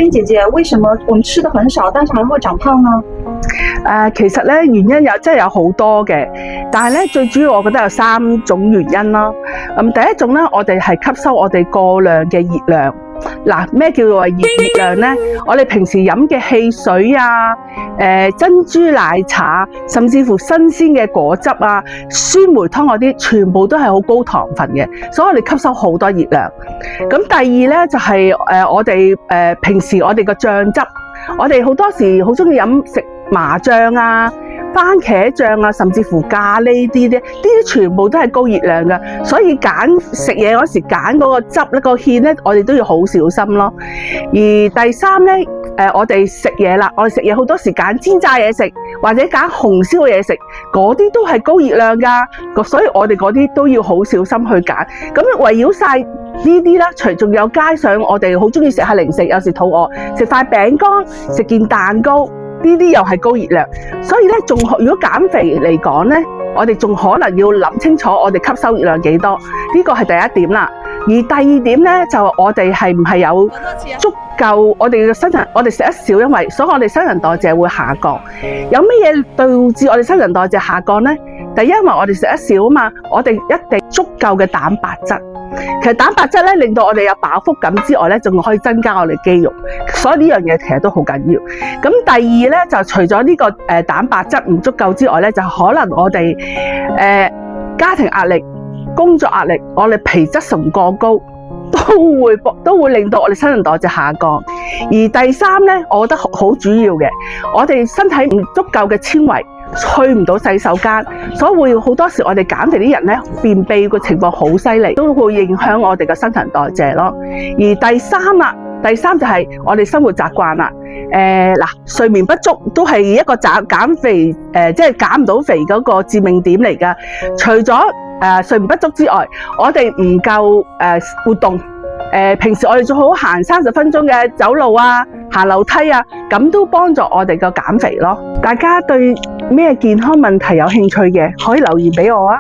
娟姐姐，為什麼我們吃的很少，但是還會長胖呢？其實咧原因真係有好多嘅，但係咧最主要我覺得有3種原因啦。第一種咧，我哋係吸收我哋過量嘅熱量。嗱，咩叫做熱量呢？我哋平時飲嘅汽水啊、珍珠奶茶，甚至乎新鮮嘅果汁啊、酸梅湯嗰啲，全部都係好高糖分嘅，所以我哋吸收好多熱量。咁第二呢，就係我哋平時我哋個醬汁，我哋好多時好中意食麻醬啊、番茄醬啊，甚至乎咖喱呢啲全部都係高熱量嘅，所以食嘢嗰時揀嗰個汁咧、個芡咧，我哋都要好小心咯。而第三咧，我哋食嘢啦，我哋食嘢好多時揀煎炸嘢食，或者揀紅燒嘅嘢食，嗰啲都係高熱量㗎，所以我哋嗰啲都要好小心去揀。咁圍繞晒呢啲啦，仲有加上我哋好中意食下零食，有時肚餓食塊餅乾、食件蛋糕。呢啲又係高熱量，所以咧如果減肥嚟講咧，我哋仲可能要諗清楚我哋吸收熱量幾多，呢個係第一點啦。而第二點咧，就我哋係唔係有足夠我哋嘅我哋食得少，所以我哋新陳代謝會下降。有乜嘢導致我哋新陳代謝下降咧？第一，因為我哋食得少啊嘛，我哋一定足夠嘅蛋白質。其實蛋白質咧令到我哋有飽腹感之外咧，仲可以增加我哋肌肉，所以呢樣嘢其實都好緊要。咁第二咧，就除咗呢個蛋白質唔足夠之外咧，就可能我哋家庭壓力、工作壓力，我哋皮質醇過高，都會令到我哋新陳代謝下降。而第三咧，我覺得好主要嘅，我哋身體唔足夠嘅纖維。去唔到洗手間，所以會好多時我哋減肥啲人咧，便秘嘅情況好犀利，都會影響我哋嘅新陳代謝咯。而第三就係我哋生活習慣啦。睡眠不足都係一個減肥即係減唔到肥嗰個致命點嚟㗎。除咗睡眠不足之外，我哋唔夠活動。平時我哋最好行30分鐘嘅走路啊、行樓梯啊，咁都幫助我哋個減肥咯。大家對咩健康問題有興趣嘅，可以留言俾我啊！